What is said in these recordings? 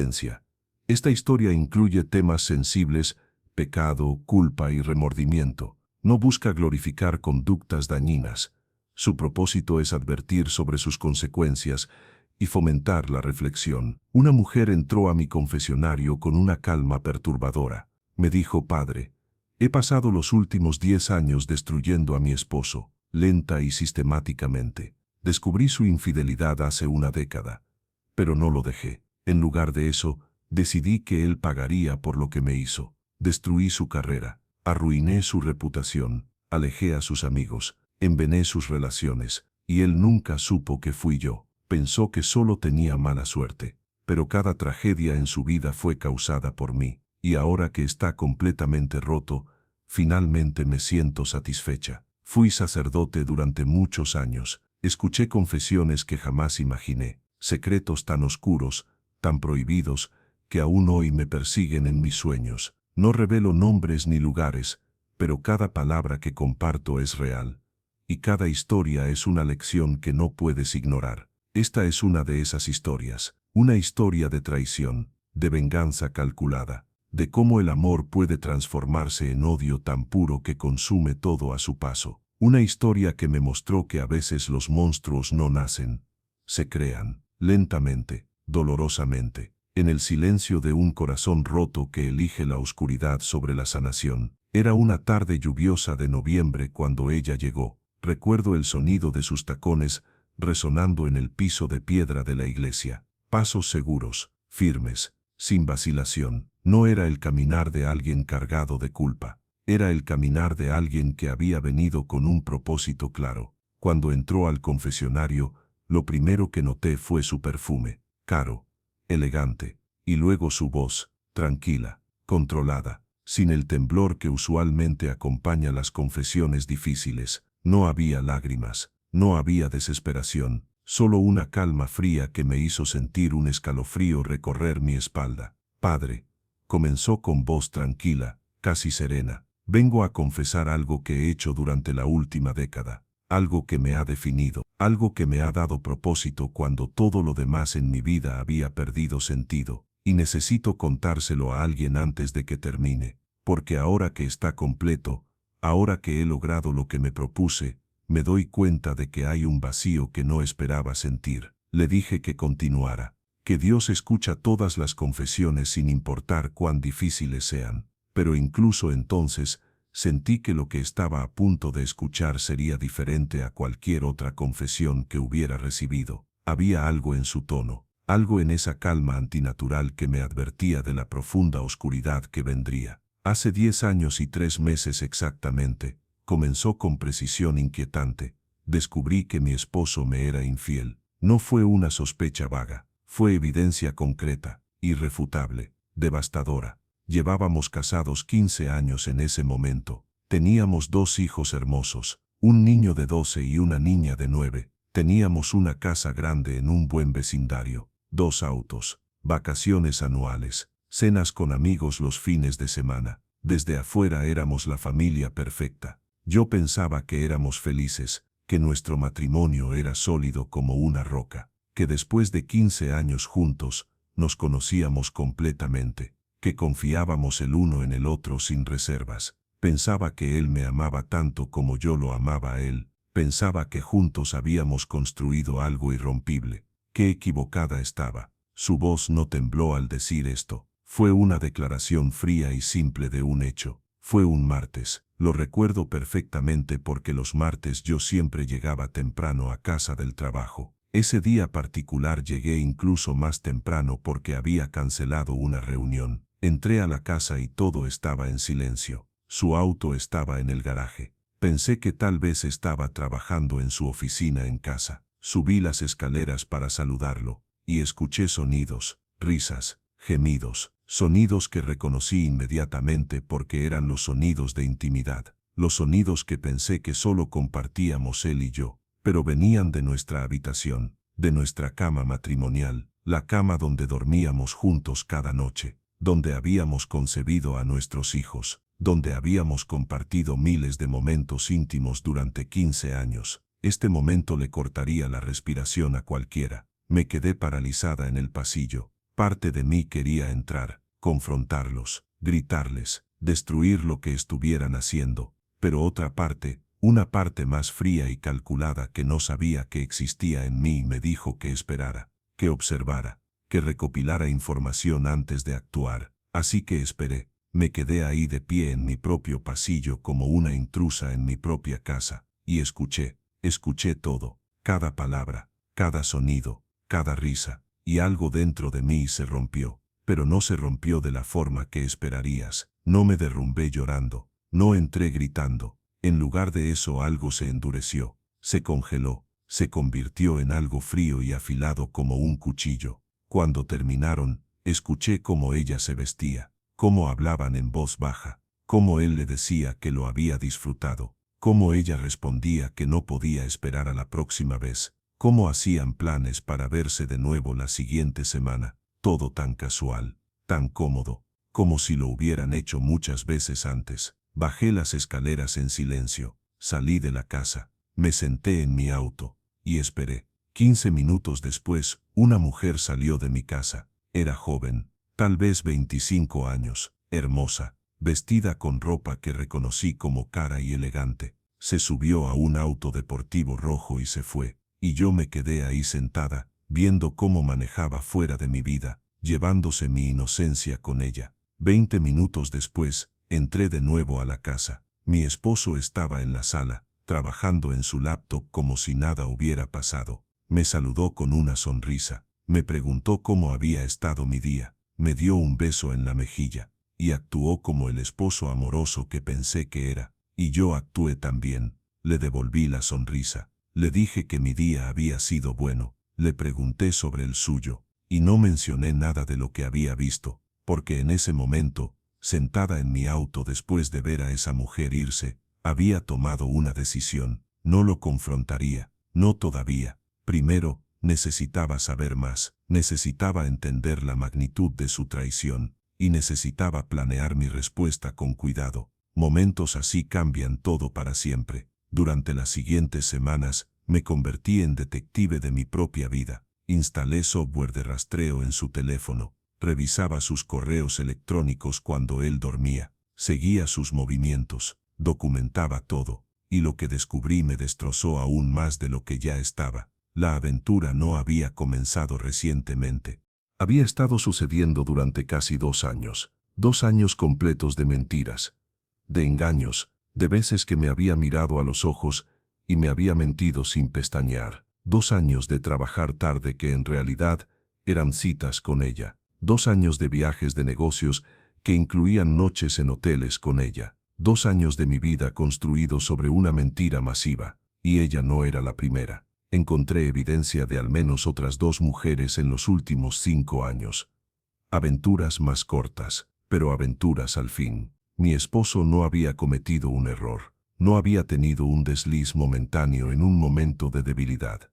advertencia. Esta historia incluye temas sensibles, pecado, culpa y remordimiento. No busca glorificar conductas dañinas. Su propósito es advertir sobre sus consecuencias y fomentar la reflexión. Una mujer entró a mi confesionario con una calma perturbadora. Me dijo: «Padre, he pasado los últimos 10 años destruyendo a mi esposo, lenta y sistemáticamente. Descubrí su infidelidad hace una década, pero no lo dejé. En lugar de eso, decidí que él pagaría por lo que me hizo. Destruí su carrera, arruiné su reputación, alejé a sus amigos, envenené sus relaciones, y él nunca supo que fui yo. Pensó que solo tenía mala suerte, pero cada tragedia en su vida fue causada por mí, y ahora que está completamente roto, finalmente me siento satisfecha. Fui sacerdote durante muchos años, escuché confesiones que jamás imaginé, secretos tan oscuros, tan prohibidos, que aún hoy me persiguen en mis sueños. No revelo nombres ni lugares, pero cada palabra que comparto es real, y cada historia es una lección que no puedes ignorar. Esta es una de esas historias, una historia de traición, de venganza calculada, de cómo el amor puede transformarse en odio tan puro que consume todo a su paso. Una historia que me mostró que a veces los monstruos no nacen, se crean, lentamente, dolorosamente, en el silencio de un corazón roto que elige la oscuridad sobre la sanación. Era una tarde lluviosa de noviembre cuando ella llegó. Recuerdo el sonido de sus tacones resonando en el piso de piedra de la iglesia. Pasos seguros, firmes, sin vacilación. No era el caminar de alguien cargado de culpa. Era el caminar de alguien que había venido con un propósito claro. Cuando entró al confesionario, lo primero que noté fue su perfume, caro, elegante, y luego su voz, tranquila, controlada, sin el temblor que usualmente acompaña las confesiones difíciles. No había lágrimas, no había desesperación, solo una calma fría que me hizo sentir un escalofrío recorrer mi espalda. «Padre», comenzó con voz tranquila, casi serena, «vengo a confesar algo que he hecho durante la última década, algo que me ha definido, algo que me ha dado propósito cuando todo lo demás en mi vida había perdido sentido, y necesito contárselo a alguien antes de que termine, porque ahora que está completo, ahora que he logrado lo que me propuse, me doy cuenta de que hay un vacío que no esperaba sentir». Le dije que continuara, que Dios escucha todas las confesiones sin importar cuán difíciles sean, pero incluso entonces, sentí que lo que estaba a punto de escuchar sería diferente a cualquier otra confesión que hubiera recibido. Había algo en su tono, algo en esa calma antinatural que me advertía de la profunda oscuridad que vendría. Hace 10 años y 3 meses exactamente, comenzó con precisión inquietante, descubrí que mi esposo me era infiel. No fue una sospecha vaga, fue evidencia concreta, irrefutable, devastadora. Llevábamos casados 15 años en ese momento. Teníamos 2 hijos hermosos, un niño de 12 y una niña de 9. Teníamos una casa grande en un buen vecindario, 2 autos, vacaciones anuales, cenas con amigos los fines de semana. Desde afuera éramos la familia perfecta. Yo pensaba que éramos felices, que nuestro matrimonio era sólido como una roca, que después de 15 años juntos, nos conocíamos completamente, que confiábamos el uno en el otro sin reservas. Pensaba que él me amaba tanto como yo lo amaba a él. Pensaba que juntos habíamos construido algo irrompible. Qué equivocada estaba. Su voz no tembló al decir esto. Fue una declaración fría y simple de un hecho. Fue un martes. Lo recuerdo perfectamente porque los martes yo siempre llegaba temprano a casa del trabajo. Ese día particular llegué incluso más temprano porque había cancelado una reunión. Entré a la casa y todo estaba en silencio. Su auto estaba en el garaje. Pensé que tal vez estaba trabajando en su oficina en casa. Subí las escaleras para saludarlo, y escuché sonidos, risas, gemidos, sonidos que reconocí inmediatamente porque eran los sonidos de intimidad, los sonidos que pensé que solo compartíamos él y yo, pero venían de nuestra habitación, de nuestra cama matrimonial, la cama donde dormíamos juntos cada noche, donde habíamos concebido a nuestros hijos, donde habíamos compartido miles de momentos íntimos durante 15 años. Este momento le cortaría la respiración a cualquiera. Me quedé paralizada en el pasillo. Parte de mí quería entrar, confrontarlos, gritarles, destruir lo que estuvieran haciendo, pero otra parte, una parte más fría y calculada que no sabía que existía en mí, me dijo que esperara, que observara, que recopilara información antes de actuar. Así que esperé, me quedé ahí de pie en mi propio pasillo como una intrusa en mi propia casa, y escuché todo, cada palabra, cada sonido, cada risa, y algo dentro de mí se rompió, pero no se rompió de la forma que esperarías. No me derrumbé llorando, no entré gritando. En lugar de eso algo se endureció, se congeló, se convirtió en algo frío y afilado como un cuchillo. Cuando terminaron, escuché cómo ella se vestía, cómo hablaban en voz baja, cómo él le decía que lo había disfrutado, cómo ella respondía que no podía esperar a la próxima vez, cómo hacían planes para verse de nuevo la siguiente semana, todo tan casual, tan cómodo, como si lo hubieran hecho muchas veces antes. Bajé las escaleras en silencio, salí de la casa, me senté en mi auto, y esperé. 15 minutos después, una mujer salió de mi casa. Era joven, tal vez 25 años, hermosa, vestida con ropa que reconocí como cara y elegante. Se subió a un auto deportivo rojo y se fue, y yo me quedé ahí sentada, viendo cómo manejaba fuera de mi vida, llevándose mi inocencia con ella. 20 minutos después, entré de nuevo a la casa. Mi esposo estaba en la sala, trabajando en su laptop como si nada hubiera pasado. Me saludó con una sonrisa, me preguntó cómo había estado mi día, me dio un beso en la mejilla, y actuó como el esposo amoroso que pensé que era, y yo actué también. Le devolví la sonrisa, le dije que mi día había sido bueno, le pregunté sobre el suyo, y no mencioné nada de lo que había visto, porque en ese momento, sentada en mi auto después de ver a esa mujer irse, había tomado una decisión. No lo confrontaría, no todavía. Primero, necesitaba saber más, necesitaba entender la magnitud de su traición, y necesitaba planear mi respuesta con cuidado. Momentos así cambian todo para siempre. Durante las siguientes semanas, me convertí en detective de mi propia vida. Instalé software de rastreo en su teléfono. Revisaba sus correos electrónicos cuando él dormía, seguía sus movimientos, documentaba todo, y lo que descubrí me destrozó aún más de lo que ya estaba. La aventura no había comenzado recientemente. Había estado sucediendo durante casi 2 años, 2 años completos de mentiras, de engaños, de veces que me había mirado a los ojos y me había mentido sin pestañear. 2 años de trabajar tarde que en realidad eran citas con ella. 2 años de viajes de negocios que incluían noches en hoteles con ella. 2 años de mi vida construidos sobre una mentira masiva, y ella no era la primera. Encontré evidencia de al menos otras 2 mujeres en los últimos 5 años. Aventuras más cortas, pero aventuras al fin. Mi esposo no había cometido un error, no había tenido un desliz momentáneo en un momento de debilidad.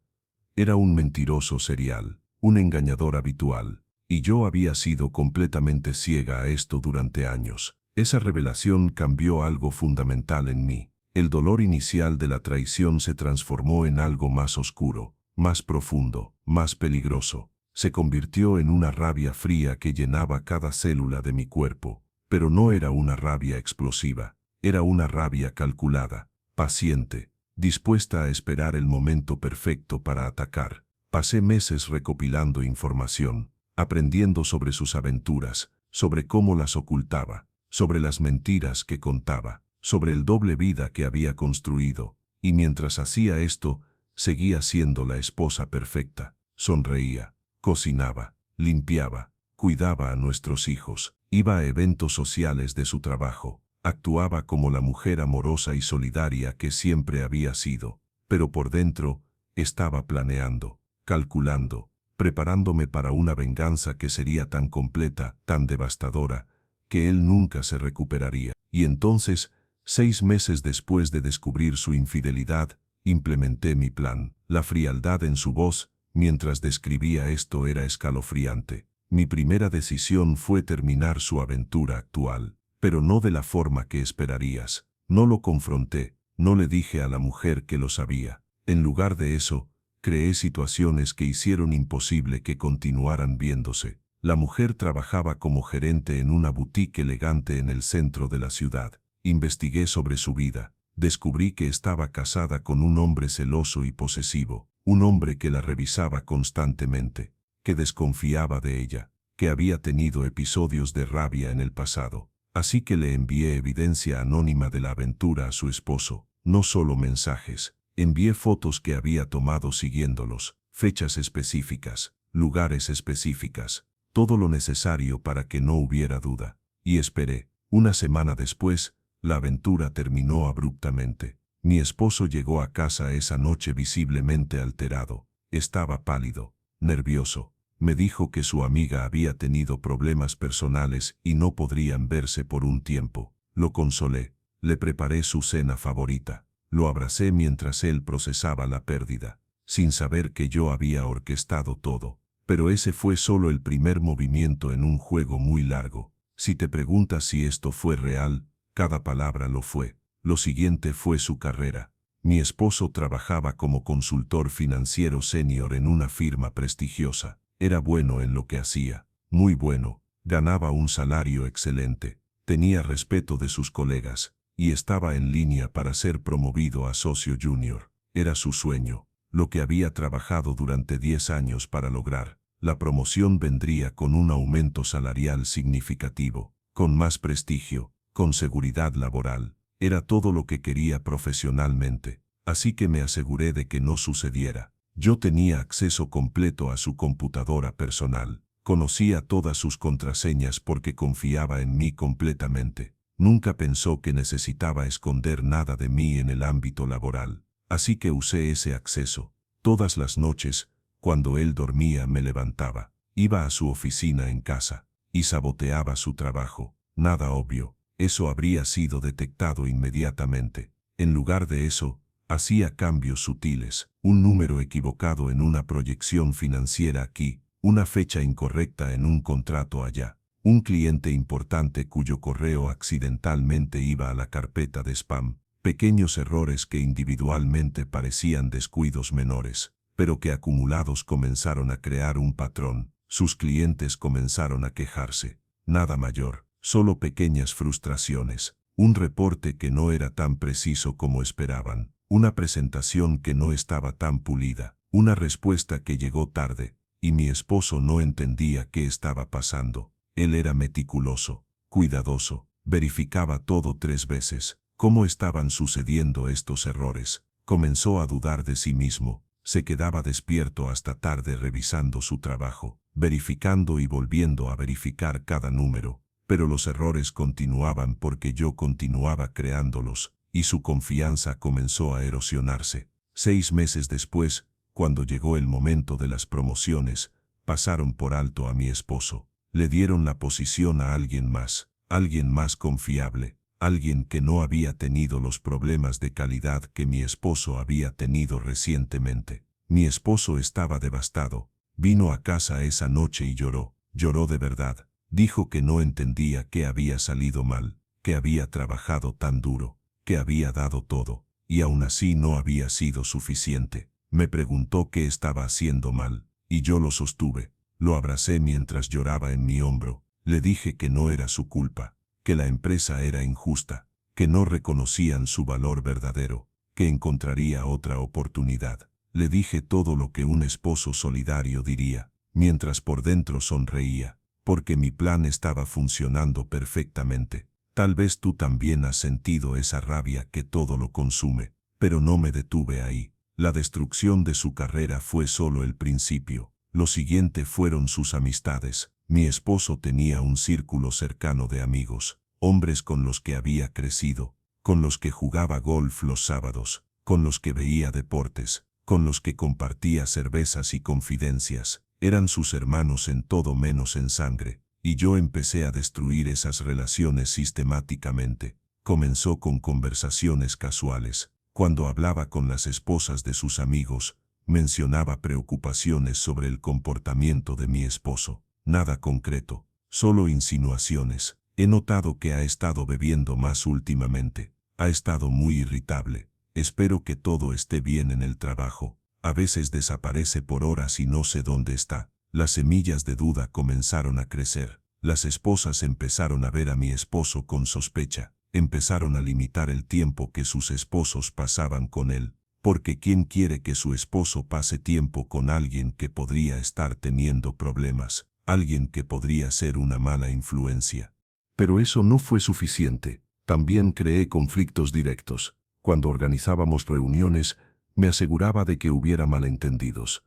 Era un mentiroso serial, un engañador habitual. Y yo había sido completamente ciega a esto durante años. Esa revelación cambió algo fundamental en mí. El dolor inicial de la traición se transformó en algo más oscuro, más profundo, más peligroso. Se convirtió en una rabia fría que llenaba cada célula de mi cuerpo. Pero no era una rabia explosiva, era una rabia calculada, paciente, dispuesta a esperar el momento perfecto para atacar. Pasé meses recopilando información, aprendiendo sobre sus aventuras, sobre cómo las ocultaba, sobre las mentiras que contaba, sobre el doble vida que había construido, y mientras hacía esto, seguía siendo la esposa perfecta. Sonreía, cocinaba, limpiaba, cuidaba a nuestros hijos, iba a eventos sociales de su trabajo, actuaba como la mujer amorosa y solidaria que siempre había sido, pero por dentro, estaba planeando, calculando, preparándome para una venganza que sería tan completa, tan devastadora, que él nunca se recuperaría. Y entonces, 6 meses después de descubrir su infidelidad, implementé mi plan. La frialdad en su voz, mientras describía esto, era escalofriante. Mi primera decisión fue terminar su aventura actual, pero no de la forma que esperarías. No lo confronté, no le dije a la mujer que lo sabía. En lugar de eso, creé situaciones que hicieron imposible que continuaran viéndose. La mujer trabajaba como gerente en una boutique elegante en el centro de la ciudad. Investigué sobre su vida. Descubrí que estaba casada con un hombre celoso y posesivo, un hombre que la revisaba constantemente, que desconfiaba de ella, que había tenido episodios de rabia en el pasado. Así que le envié evidencia anónima de la aventura a su esposo, no solo mensajes. Envié fotos que había tomado siguiéndolos, fechas específicas, lugares específicas, todo lo necesario para que no hubiera duda. Y esperé. Una semana después, la aventura terminó abruptamente. Mi esposo llegó a casa esa noche visiblemente alterado. Estaba pálido, nervioso. Me dijo que su amiga había tenido problemas personales y no podrían verse por un tiempo. Lo consolé. Le preparé su cena favorita. Lo abracé mientras él procesaba la pérdida, sin saber que yo había orquestado todo. Pero ese fue solo el primer movimiento en un juego muy largo. Si te preguntas si esto fue real, cada palabra lo fue. Lo siguiente fue su carrera. Mi esposo trabajaba como consultor financiero senior en una firma prestigiosa. Era bueno en lo que hacía, muy bueno. Ganaba un salario excelente. Tenía respeto de sus colegas y estaba en línea para ser promovido a socio junior. Era su sueño, lo que había trabajado durante 10 años para lograr. La promoción vendría con un aumento salarial significativo, con más prestigio, con seguridad laboral. Era todo lo que quería profesionalmente, así que me aseguré de que no sucediera. Yo tenía acceso completo a su computadora personal. Conocía todas sus contraseñas porque confiaba en mí completamente. Nunca pensó que necesitaba esconder nada de mí en el ámbito laboral. Así que usé ese acceso. Todas las noches, cuando él dormía, me levantaba. Iba a su oficina en casa y saboteaba su trabajo. Nada obvio. Eso habría sido detectado inmediatamente. En lugar de eso, hacía cambios sutiles. Un número equivocado en una proyección financiera aquí, una fecha incorrecta en un contrato allá. Un cliente importante cuyo correo accidentalmente iba a la carpeta de spam. Pequeños errores que individualmente parecían descuidos menores, pero que acumulados comenzaron a crear un patrón. Sus clientes comenzaron a quejarse. Nada mayor, solo pequeñas frustraciones. Un reporte que no era tan preciso como esperaban. Una presentación que no estaba tan pulida. Una respuesta que llegó tarde. Y mi esposo no entendía qué estaba pasando. Él era meticuloso, cuidadoso, verificaba todo 3 veces. ¿Cómo estaban sucediendo estos errores? Comenzó a dudar de sí mismo. Se quedaba despierto hasta tarde revisando su trabajo, verificando y volviendo a verificar cada número. Pero los errores continuaban porque yo continuaba creándolos, y su confianza comenzó a erosionarse. 6 meses después, cuando llegó el momento de las promociones, pasaron por alto a mi esposo. Le dieron la posición a alguien más confiable, alguien que no había tenido los problemas de calidad que mi esposo había tenido recientemente. Mi esposo estaba devastado. Vino a casa esa noche y lloró de verdad. Dijo que no entendía qué había salido mal, que había trabajado tan duro, que había dado todo, y aún así no había sido suficiente. Me preguntó qué estaba haciendo mal, y yo lo sostuve. Lo abracé mientras lloraba en mi hombro. Le dije que no era su culpa, que la empresa era injusta, que no reconocían su valor verdadero, que encontraría otra oportunidad. Le dije todo lo que un esposo solidario diría, mientras por dentro sonreía, porque mi plan estaba funcionando perfectamente. Tal vez tú también has sentido esa rabia que todo lo consume, pero no me detuve ahí. La destrucción de su carrera fue solo el principio. Lo siguiente fueron sus amistades. Mi esposo tenía un círculo cercano de amigos, hombres con los que había crecido, con los que jugaba golf los sábados, con los que veía deportes, con los que compartía cervezas y confidencias. Eran sus hermanos en todo menos en sangre, y yo empecé a destruir esas relaciones sistemáticamente. Comenzó con conversaciones casuales. Cuando hablaba con las esposas de sus amigos, mencionaba preocupaciones sobre el comportamiento de mi esposo. Nada concreto, solo insinuaciones. He notado que ha estado bebiendo más últimamente. Ha estado muy irritable. Espero que todo esté bien en el trabajo. A veces desaparece por horas y no sé dónde está. Las semillas de duda comenzaron a crecer. Las esposas empezaron a ver a mi esposo con sospecha. Empezaron a limitar el tiempo que sus esposos pasaban con él. Porque ¿quién quiere que su esposo pase tiempo con alguien que podría estar teniendo problemas? Alguien que podría ser una mala influencia. Pero eso no fue suficiente. También creé conflictos directos. Cuando organizábamos reuniones, me aseguraba de que hubiera malentendidos.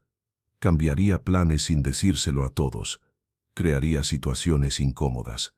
Cambiaría planes sin decírselo a todos. Crearía situaciones incómodas.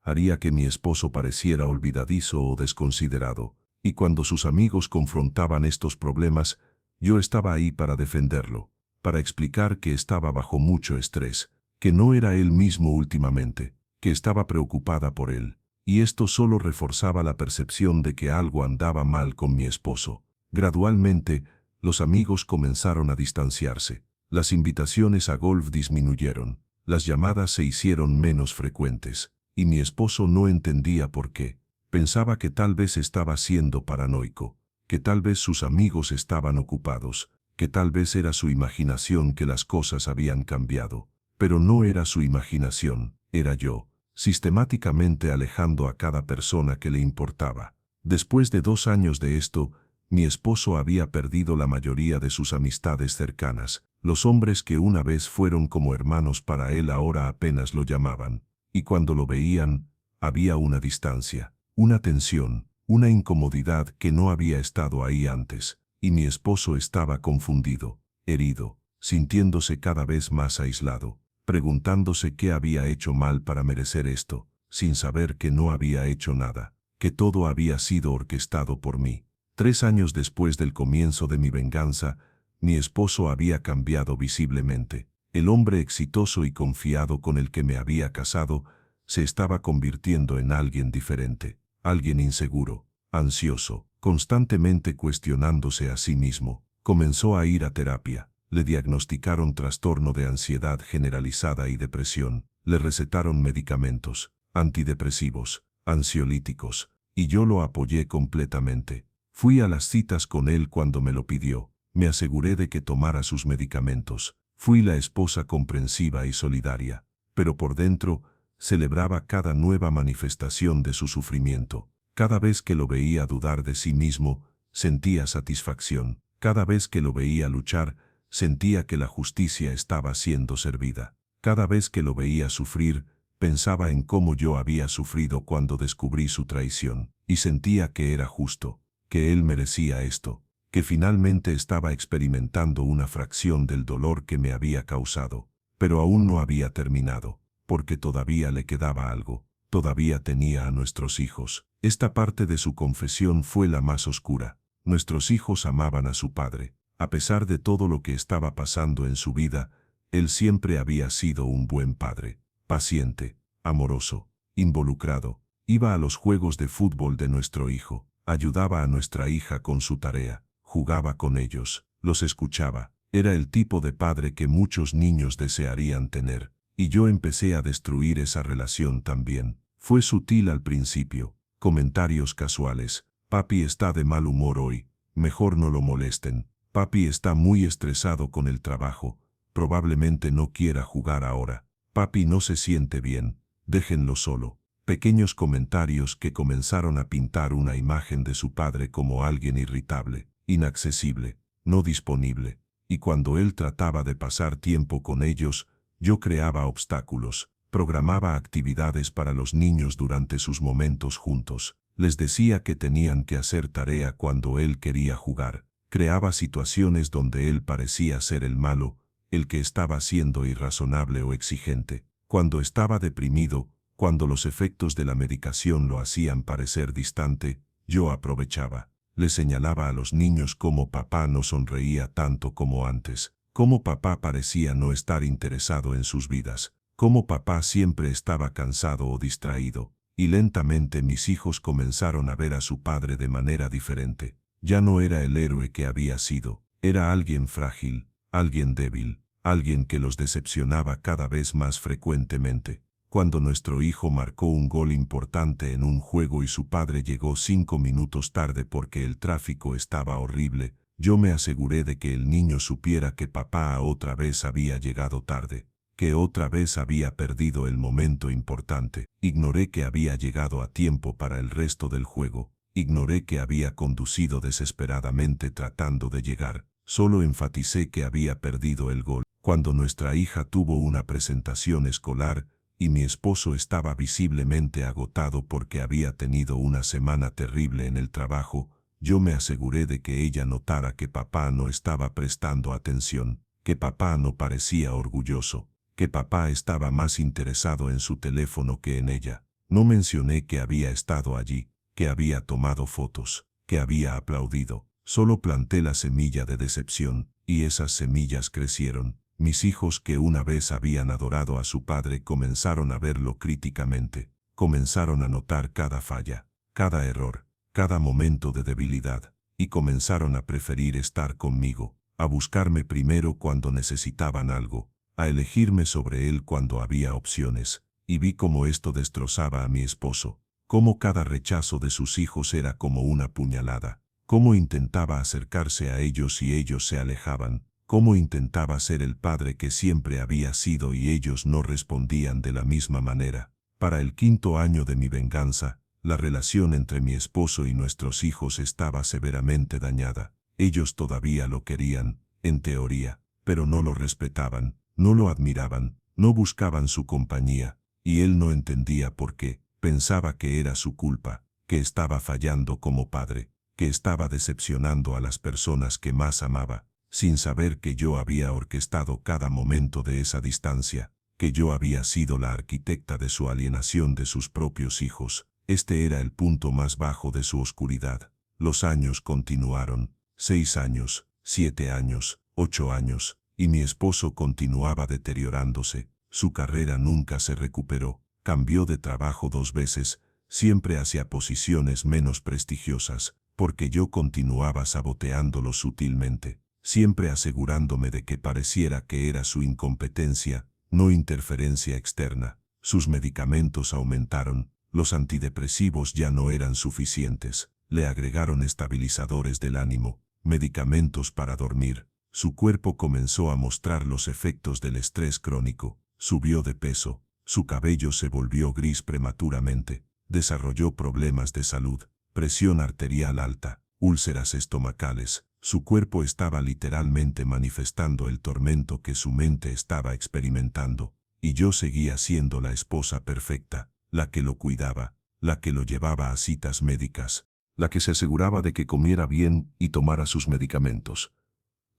Haría que mi esposo pareciera olvidadizo o desconsiderado. Y cuando sus amigos confrontaban estos problemas, yo estaba ahí para defenderlo, para explicar que estaba bajo mucho estrés, que no era él mismo últimamente, que estaba preocupada por él. Y esto solo reforzaba la percepción de que algo andaba mal con mi esposo. Gradualmente, los amigos comenzaron a distanciarse. Las invitaciones a golf disminuyeron. Las llamadas se hicieron menos frecuentes. Y mi esposo no entendía por qué. Pensaba que tal vez estaba siendo paranoico, que tal vez sus amigos estaban ocupados, que tal vez era su imaginación que las cosas habían cambiado. Pero no era su imaginación, era yo, sistemáticamente alejando a cada persona que le importaba. Después de 2 años de esto, mi esposo había perdido la mayoría de sus amistades cercanas. Los hombres que una vez fueron como hermanos para él ahora apenas lo llamaban. Y cuando lo veían, había una distancia, una tensión, una incomodidad que no había estado ahí antes. Y mi esposo estaba confundido, herido, sintiéndose cada vez más aislado, preguntándose qué había hecho mal para merecer esto, sin saber que no había hecho nada, que todo había sido orquestado por mí. 3 años después del comienzo de mi venganza, mi esposo había cambiado visiblemente. El hombre exitoso y confiado con el que me había casado se estaba convirtiendo en alguien diferente, alguien inseguro, ansioso, constantemente cuestionándose a sí mismo. Comenzó a ir a terapia. Le diagnosticaron trastorno de ansiedad generalizada y depresión. Le recetaron medicamentos, antidepresivos, ansiolíticos, y yo lo apoyé completamente. Fui a las citas con él cuando me lo pidió. Me aseguré de que tomara sus medicamentos. Fui la esposa comprensiva y solidaria. Pero por dentro, celebraba cada nueva manifestación de su sufrimiento. Cada vez que lo veía dudar de sí mismo, sentía satisfacción. Cada vez que lo veía luchar, sentía que la justicia estaba siendo servida. Cada vez que lo veía sufrir, pensaba en cómo yo había sufrido cuando descubrí su traición, y sentía que era justo, que él merecía esto, que finalmente estaba experimentando una fracción del dolor que me había causado. Pero aún no había terminado, porque todavía le quedaba algo, todavía tenía a nuestros hijos. Esta parte de su confesión fue la más oscura. Nuestros hijos amaban a su padre. A pesar de todo lo que estaba pasando en su vida, él siempre había sido un buen padre, paciente, amoroso, involucrado. Iba a los juegos de fútbol de nuestro hijo, ayudaba a nuestra hija con su tarea, jugaba con ellos, los escuchaba. Era el tipo de padre que muchos niños desearían tener. Y yo empecé a destruir esa relación también. Fue sutil al principio, comentarios casuales. Papi está de mal humor hoy, mejor no lo molesten. Papi está muy estresado con el trabajo, probablemente no quiera jugar ahora. Papi no se siente bien, déjenlo solo. Pequeños comentarios que comenzaron a pintar una imagen de su padre como alguien irritable, inaccesible, no disponible. Y cuando él trataba de pasar tiempo con ellos, yo creaba obstáculos, programaba actividades para los niños durante sus momentos juntos. Les decía que tenían que hacer tarea cuando él quería jugar. Creaba situaciones donde él parecía ser el malo, el que estaba siendo irrazonable o exigente. Cuando estaba deprimido, cuando los efectos de la medicación lo hacían parecer distante, yo aprovechaba. Le señalaba a los niños cómo papá no sonreía tanto como antes, cómo papá parecía no estar interesado en sus vidas, cómo papá siempre estaba cansado o distraído. Y lentamente mis hijos comenzaron a ver a su padre de manera diferente. Ya no era el héroe que había sido, era alguien frágil, alguien débil, alguien que los decepcionaba cada vez más frecuentemente. Cuando nuestro hijo marcó un gol importante en un juego y su padre llegó 5 minutos tarde porque el tráfico estaba horrible, yo me aseguré de que el niño supiera que papá otra vez había llegado tarde. que otra vez había perdido el momento importante. Ignoré que había llegado a tiempo para el resto del juego. Ignoré que había conducido desesperadamente tratando de llegar. Solo enfaticé que había perdido el gol. Cuando nuestra hija tuvo una presentación escolar y mi esposo estaba visiblemente agotado porque había tenido una semana terrible en el trabajo, yo me aseguré de que ella notara que papá no estaba prestando atención, que papá no parecía orgulloso, que papá estaba más interesado en su teléfono que en ella. No mencioné que había estado allí, que había tomado fotos, que había aplaudido. Solo planté la semilla de decepción, y esas semillas crecieron. Mis hijos que una vez habían adorado a su padre comenzaron a verlo críticamente. Comenzaron a notar cada falla, cada error, cada momento de debilidad, y comenzaron a preferir estar conmigo, a buscarme primero cuando necesitaban algo, a elegirme sobre él cuando había opciones, y vi cómo esto destrozaba a mi esposo, cómo cada rechazo de sus hijos era como una puñalada, cómo intentaba acercarse a ellos y ellos se alejaban, cómo intentaba ser el padre que siempre había sido y ellos no respondían de la misma manera. Para el 5.º año de mi venganza, la relación entre mi esposo y nuestros hijos estaba severamente dañada. Ellos todavía lo querían, en teoría, pero no lo respetaban, no lo admiraban, no buscaban su compañía, y él no entendía por qué. Pensaba que era su culpa, que estaba fallando como padre, que estaba decepcionando a las personas que más amaba, sin saber que yo había orquestado cada momento de esa distancia, que yo había sido la arquitecta de su alienación de sus propios hijos. Este era el punto más bajo de su oscuridad. Los años continuaron, 6 años, 7 años, 8 años, y mi esposo continuaba deteriorándose. Su carrera nunca se recuperó. Cambió de trabajo 2 veces, siempre hacia posiciones menos prestigiosas, porque yo continuaba saboteándolo sutilmente, siempre asegurándome de que pareciera que era su incompetencia, no interferencia externa. Sus medicamentos aumentaron, los antidepresivos ya no eran suficientes, le agregaron estabilizadores del ánimo, medicamentos para dormir. Su cuerpo comenzó a mostrar los efectos del estrés crónico, subió de peso. Su cabello se volvió gris prematuramente, desarrolló problemas de salud, presión arterial alta, úlceras estomacales. Su cuerpo estaba literalmente manifestando el tormento que su mente estaba experimentando, y yo seguía siendo la esposa perfecta, la que lo cuidaba, la que lo llevaba a citas médicas, la que se aseguraba de que comiera bien y tomara sus medicamentos,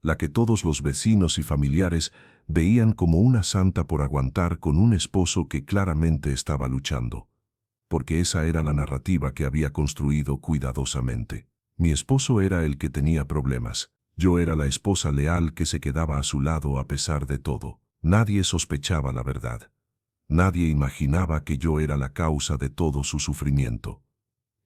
la que todos los vecinos y familiares veían como una santa por aguantar con un esposo que claramente estaba luchando. Porque esa era la narrativa que había construido cuidadosamente. Mi esposo era el que tenía problemas. Yo era la esposa leal que se quedaba a su lado a pesar de todo. Nadie sospechaba la verdad. Nadie imaginaba que yo era la causa de todo su sufrimiento.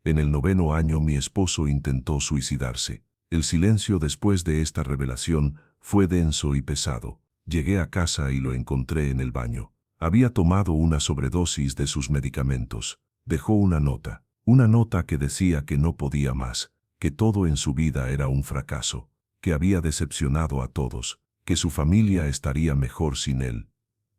En el 9.º año mi esposo intentó suicidarse. El silencio después de esta revelación fue denso y pesado. Llegué a casa y lo encontré en el baño. Había tomado una sobredosis de sus medicamentos. Dejó una nota que decía que no podía más, que todo en su vida era un fracaso, que había decepcionado a todos, que su familia estaría mejor sin él.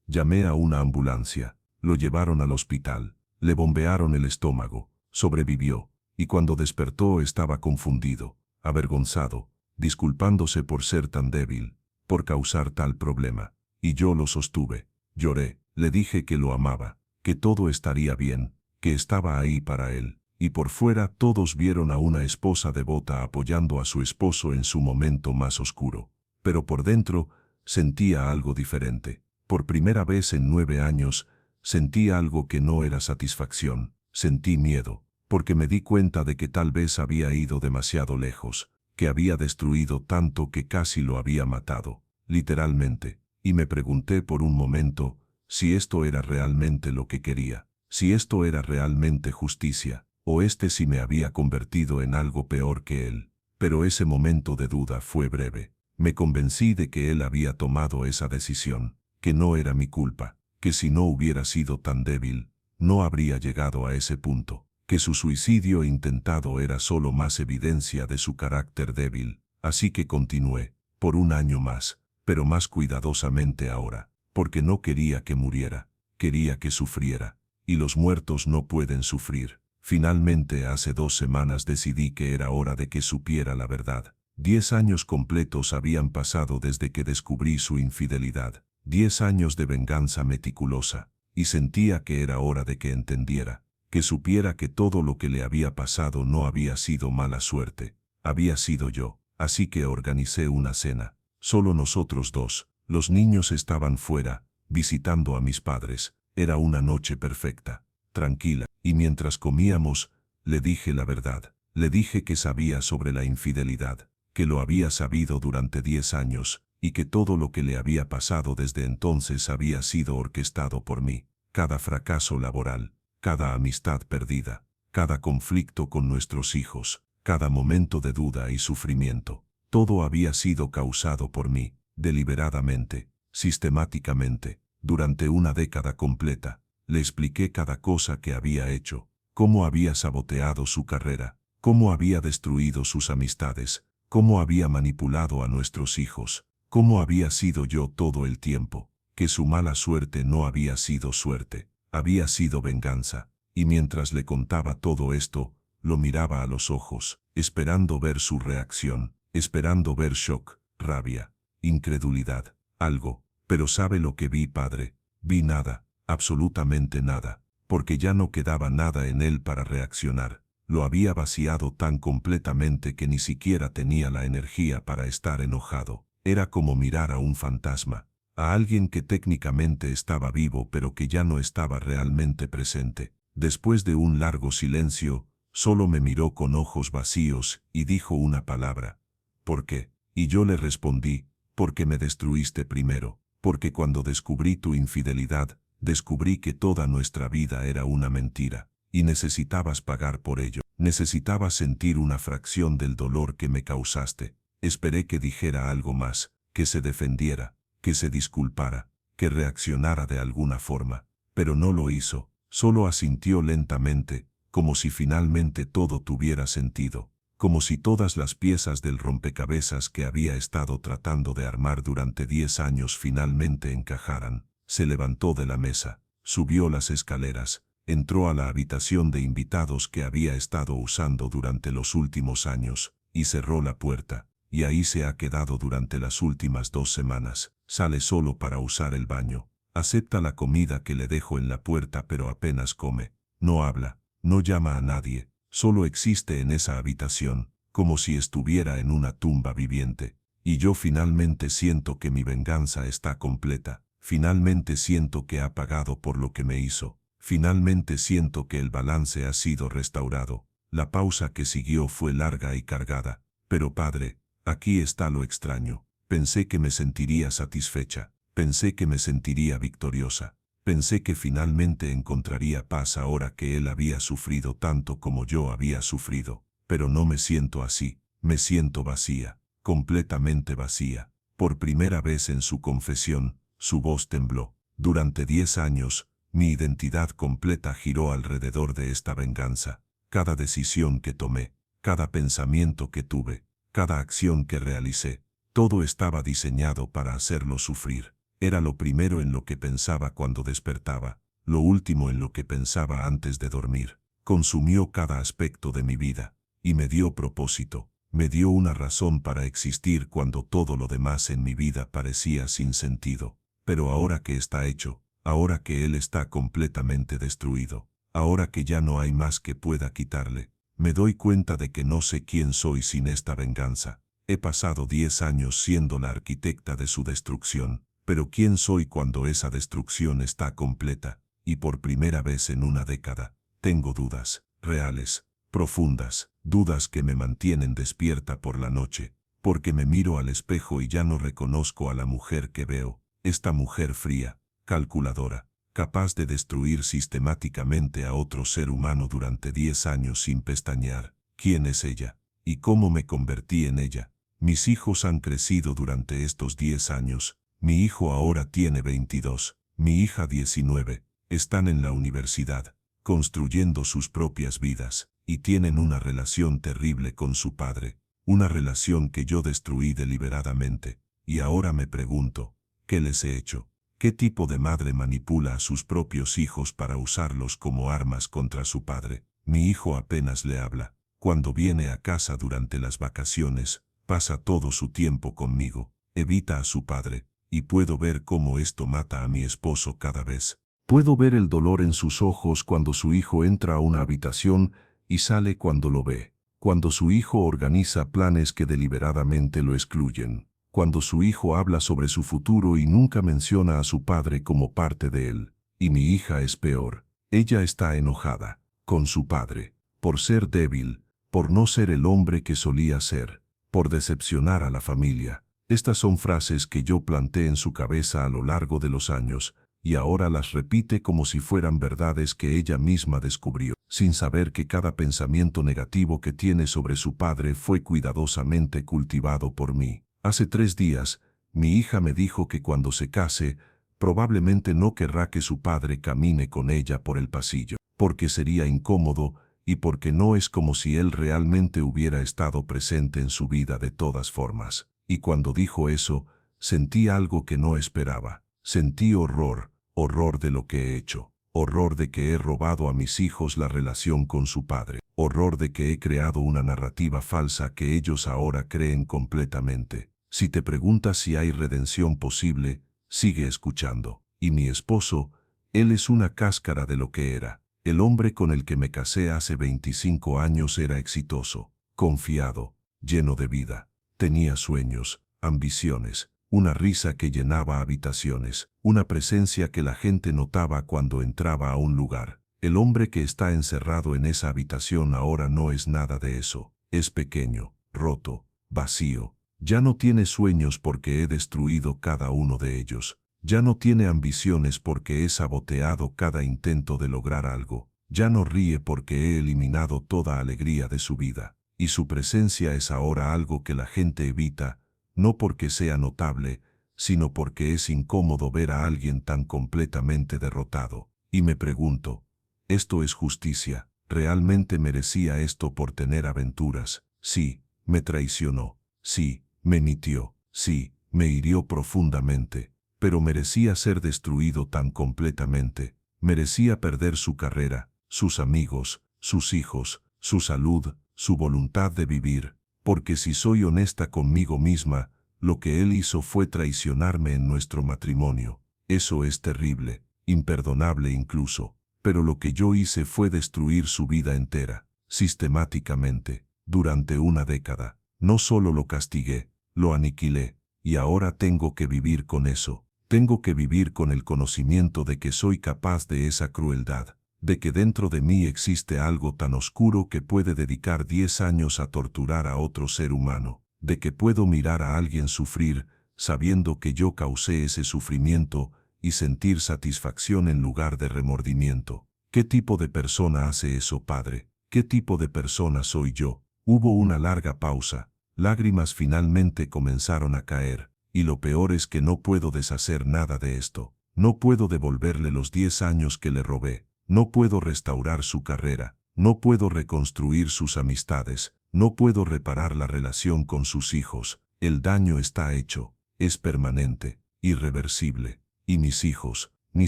Llamé a una ambulancia, lo llevaron al hospital, le bombearon el estómago, sobrevivió, y cuando despertó estaba confundido, avergonzado, disculpándose por ser tan débil, por causar tal problema. Y yo lo sostuve, lloré, le dije que lo amaba, que todo estaría bien, que estaba ahí para él. Y por fuera todos vieron a una esposa devota apoyando a su esposo en su momento más oscuro. Pero por dentro sentía algo diferente. Por primera vez en 9 años, sentí algo que no era satisfacción. Sentí miedo, porque me di cuenta de que tal vez había ido demasiado lejos, que había destruido tanto que casi lo había matado, literalmente, y me pregunté por un momento si esto era realmente lo que quería, si esto era realmente justicia, o si me había convertido en algo peor que él. Pero ese momento de duda fue breve. Me convencí de que él había tomado esa decisión, que no era mi culpa, que si no hubiera sido tan débil, no habría llegado a ese punto, que su suicidio intentado era solo más evidencia de su carácter débil. Así que continué, por un año más, pero más cuidadosamente ahora. porque no quería que muriera, quería que sufriera, y los muertos no pueden sufrir. Finalmente, hace 2 semanas decidí que era hora de que supiera la verdad. 10 años completos habían pasado desde que descubrí su infidelidad. 10 años de venganza meticulosa, y sentía que era hora de que entendiera, que supiera que todo lo que le había pasado no había sido mala suerte, había sido yo. Así que organicé una cena, solo nosotros dos. Los niños estaban fuera, visitando a mis padres. Era una noche perfecta, tranquila, y mientras comíamos, le dije la verdad. Le dije que sabía sobre la infidelidad, que lo había sabido durante 10 años, y que todo lo que le había pasado desde entonces había sido orquestado por mí. Cada fracaso laboral, cada amistad perdida, cada conflicto con nuestros hijos, cada momento de duda y sufrimiento, todo había sido causado por mí, deliberadamente, sistemáticamente, durante una década completa. Le expliqué cada cosa que había hecho, cómo había saboteado su carrera, cómo había destruido sus amistades, cómo había manipulado a nuestros hijos, cómo había sido yo todo el tiempo, que su mala suerte no había sido suerte, había sido venganza. Y mientras le contaba todo esto, lo miraba a los ojos, esperando ver su reacción, esperando ver shock, rabia, incredulidad, algo. Pero ¿sabe lo que vi, padre? Vi nada, absolutamente nada, porque ya no quedaba nada en él para reaccionar. Lo había vaciado tan completamente que ni siquiera tenía la energía para estar enojado. Era como mirar a un fantasma, a alguien que técnicamente estaba vivo pero que ya no estaba realmente presente. Después de un largo silencio, solo me miró con ojos vacíos y dijo una palabra: ¿por qué? Y yo le respondí: porque me destruiste primero, porque cuando descubrí tu infidelidad, descubrí que toda nuestra vida era una mentira, y necesitabas pagar por ello. Necesitabas sentir una fracción del dolor que me causaste. Esperé que dijera algo más, que se defendiera, que se disculpara, que reaccionara de alguna forma, pero no lo hizo. Solo asintió lentamente, como si finalmente todo tuviera sentido, como si todas las piezas del rompecabezas que había estado tratando de armar durante 10 años finalmente encajaran. Se levantó de la mesa, subió las escaleras, entró a la habitación de invitados que había estado usando durante los últimos años, y cerró la puerta, y ahí se ha quedado durante las últimas 2 semanas. Sale solo para usar el baño. Acepta la comida que le dejo en la puerta pero apenas come. No habla, no llama a nadie, solo existe en esa habitación, como si estuviera en una tumba viviente. Y yo finalmente siento que mi venganza está completa, finalmente siento que ha pagado por lo que me hizo, finalmente siento que el balance ha sido restaurado. La pausa que siguió fue larga y cargada. Pero padre, aquí está lo extraño. Pensé que me sentiría satisfecha. Pensé que me sentiría victoriosa. Pensé que finalmente encontraría paz ahora que él había sufrido tanto como yo había sufrido. Pero no me siento así. Me siento vacía, completamente vacía. Por primera vez en su confesión, su voz tembló. Durante 10 años, mi identidad completa giró alrededor de esta venganza. Cada decisión que tomé, cada pensamiento que tuve, cada acción que realicé, todo estaba diseñado para hacerlo sufrir. Era lo primero en lo que pensaba cuando despertaba, lo último en lo que pensaba antes de dormir. Consumió cada aspecto de mi vida, y me dio propósito, me dio una razón para existir cuando todo lo demás en mi vida parecía sin sentido. Pero ahora que está hecho, ahora que él está completamente destruido, ahora que ya no hay más que pueda quitarle, me doy cuenta de que no sé quién soy sin esta venganza. He pasado 10 años siendo la arquitecta de su destrucción. Pero ¿quién soy cuando esa destrucción está completa? Y por primera vez en una década, tengo dudas, reales, profundas, dudas que me mantienen despierta por la noche, porque me miro al espejo y ya no reconozco a la mujer que veo, esta mujer fría, calculadora, capaz de destruir sistemáticamente a otro ser humano durante 10 años sin pestañear. ¿Quién es ella? ¿Y cómo me convertí en ella? Mis hijos han crecido durante estos 10 años. Mi hijo ahora tiene 22, mi hija 19, están en la universidad, construyendo sus propias vidas, y tienen una relación terrible con su padre, una relación que yo destruí deliberadamente, y ahora me pregunto, ¿qué les he hecho? ¿Qué tipo de madre manipula a sus propios hijos para usarlos como armas contra su padre? Mi hijo apenas le habla. Cuando viene a casa durante las vacaciones, pasa todo su tiempo conmigo. Evita a su padre, y puedo ver cómo esto mata a mi esposo cada vez. Puedo ver el dolor en sus ojos cuando su hijo entra a una habitación y sale cuando lo ve. Cuando su hijo organiza planes que deliberadamente lo excluyen. Cuando su hijo habla sobre su futuro y nunca menciona a su padre como parte de él. Y mi hija es peor. Ella está enojada con su padre, por ser débil, por no ser el hombre que solía ser, por decepcionar a la familia. Estas son frases que yo planté en su cabeza a lo largo de los años, y ahora las repite como si fueran verdades que ella misma descubrió, sin saber que cada pensamiento negativo que tiene sobre su padre fue cuidadosamente cultivado por mí. Hace 3 días, mi hija me dijo que cuando se case, probablemente no querrá que su padre camine con ella por el pasillo, porque sería incómodo y porque no es como si él realmente hubiera estado presente en su vida de todas formas. Y cuando dijo eso, sentí algo que no esperaba. Sentí horror, horror de lo que he hecho, horror de que he robado a mis hijos la relación con su padre, horror de que he creado una narrativa falsa que ellos ahora creen completamente. Si te preguntas si hay redención posible, sigue escuchando. Y mi esposo, él es una cáscara de lo que era. El hombre con el que me casé hace 25 años era exitoso, confiado, lleno de vida. Tenía sueños, ambiciones, una risa que llenaba habitaciones, una presencia que la gente notaba cuando entraba a un lugar. El hombre que está encerrado en esa habitación ahora no es nada de eso. Es pequeño, roto, vacío. Ya no tiene sueños porque he destruido cada uno de ellos. Ya no tiene ambiciones porque he saboteado cada intento de lograr algo. Ya no ríe porque he eliminado toda alegría de su vida. Y su presencia es ahora algo que la gente evita, no porque sea notable, sino porque es incómodo ver a alguien tan completamente derrotado. Y me pregunto, ¿esto es justicia? ¿Realmente merecía esto por tener aventuras? Sí, me traicionó. Sí, me mintió. Sí, me hirió profundamente. Pero merecía ser destruido tan completamente. Merecía perder su carrera, sus amigos, sus hijos, su salud, su voluntad de vivir. Porque si soy honesta conmigo misma, lo que él hizo fue traicionarme en nuestro matrimonio. Eso es terrible, imperdonable incluso. Pero lo que yo hice fue destruir su vida entera, sistemáticamente, durante una década. No solo lo castigué, lo aniquilé, y ahora tengo que vivir con eso. Tengo que vivir con el conocimiento de que soy capaz de esa crueldad, de que dentro de mí existe algo tan oscuro que puede dedicar 10 años a torturar a otro ser humano, de que puedo mirar a alguien sufrir, sabiendo que yo causé ese sufrimiento, y sentir satisfacción en lugar de remordimiento. ¿Qué tipo de persona hace eso, padre? ¿Qué tipo de persona soy yo? Hubo una larga pausa. Lágrimas finalmente comenzaron a caer, y lo peor es que no puedo deshacer nada de esto. No puedo devolverle los 10 años que le robé. No puedo restaurar su carrera. No puedo reconstruir sus amistades. No puedo reparar la relación con sus hijos. El daño está hecho. Es permanente, irreversible. Y mis hijos ni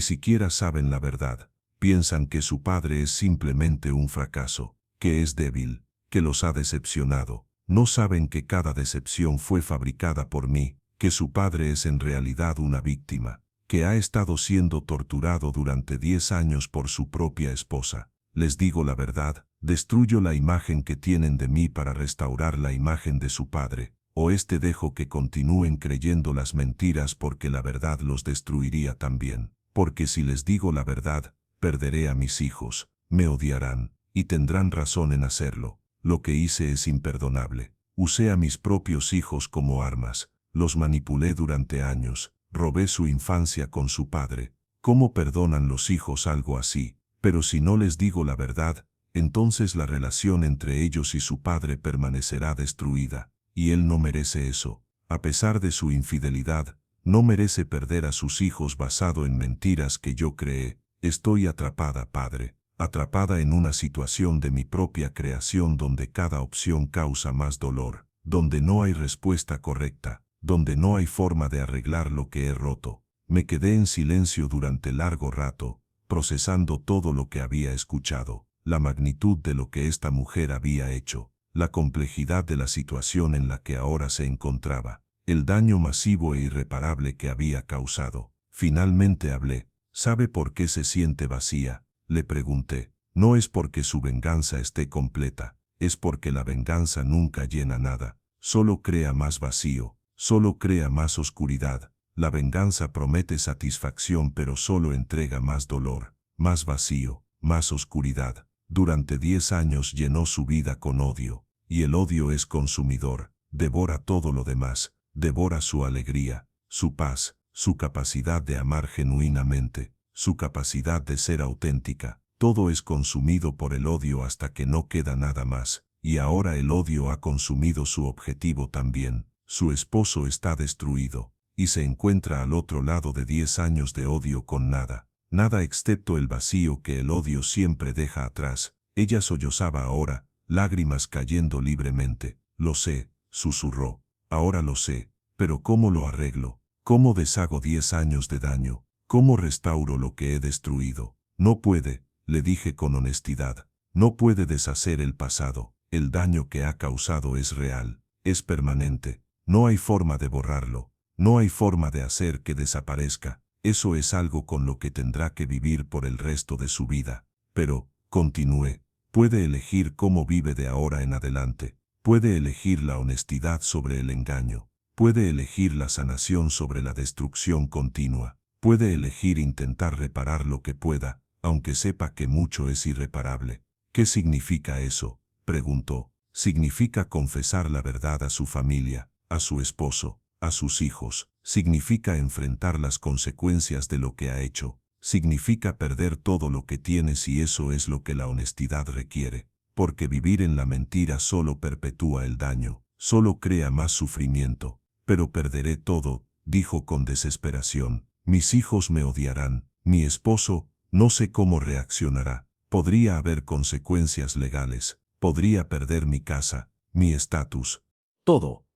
siquiera saben la verdad. Piensan que su padre es simplemente un fracaso, que es débil, que los ha decepcionado. No saben que cada decepción fue fabricada por mí, que su padre es en realidad una víctima, que ha estado siendo torturado durante 10 años por su propia esposa. Les digo la verdad, destruyo la imagen que tienen de mí para restaurar la imagen de su padre, o dejo que continúen creyendo las mentiras porque la verdad los destruiría también. Porque si les digo la verdad, perderé a mis hijos, me odiarán, y tendrán razón en hacerlo. Lo que hice es imperdonable. Usé a mis propios hijos como armas, los manipulé durante años, robé su infancia con su padre. ¿Cómo perdonan los hijos algo así? Pero si no les digo la verdad, entonces la relación entre ellos y su padre permanecerá destruida, y él no merece eso. A pesar de su infidelidad, no merece perder a sus hijos basado en mentiras que yo creé. Estoy atrapada, padre. Atrapada en una situación de mi propia creación donde cada opción causa más dolor, donde no hay respuesta correcta, donde no hay forma de arreglar lo que he roto. Me quedé en silencio durante largo rato, procesando todo lo que había escuchado, la magnitud de lo que esta mujer había hecho, la complejidad de la situación en la que ahora se encontraba, el daño masivo e irreparable que había causado. Finalmente hablé. ¿Sabe por qué se siente vacía?, le pregunté. No es porque su venganza esté completa, es porque la venganza nunca llena nada, solo crea más vacío, solo crea más oscuridad. La venganza promete satisfacción pero solo entrega más dolor, más vacío, más oscuridad. Durante 10 años llenó su vida con odio, y el odio es consumidor, devora todo lo demás, devora su alegría, su paz, su capacidad de amar genuinamente, su capacidad de ser auténtica. Todo es consumido por el odio hasta que no queda nada más, y ahora el odio ha consumido su objetivo también. Su esposo está destruido, y se encuentra al otro lado de 10 años de odio con nada, nada excepto el vacío que el odio siempre deja atrás. Ella sollozaba ahora, lágrimas cayendo libremente. Lo sé, susurró, ahora lo sé, pero ¿cómo lo arreglo? ¿Cómo deshago 10 años de daño? ¿Cómo restauro lo que he destruido? No puede, le dije con honestidad. No puede deshacer el pasado. El daño que ha causado es real, es permanente. No hay forma de borrarlo. No hay forma de hacer que desaparezca. Eso es algo con lo que tendrá que vivir por el resto de su vida. Pero, continué, puede elegir cómo vive de ahora en adelante. Puede elegir la honestidad sobre el engaño. Puede elegir la sanación sobre la destrucción continua. Puede elegir intentar reparar lo que pueda, aunque sepa que mucho es irreparable. ¿Qué significa eso?, preguntó. Significa confesar la verdad a su familia, a su esposo, a sus hijos. Significa enfrentar las consecuencias de lo que ha hecho. Significa perder todo lo que tiene si eso es lo que la honestidad requiere. Porque vivir en la mentira solo perpetúa el daño, solo crea más sufrimiento. Pero perderé todo, dijo con desesperación. Mis hijos me odiarán, mi esposo, no sé cómo reaccionará. Podría haber consecuencias legales, podría perder mi casa, mi estatus. Todo.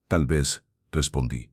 Tal vez, respondí.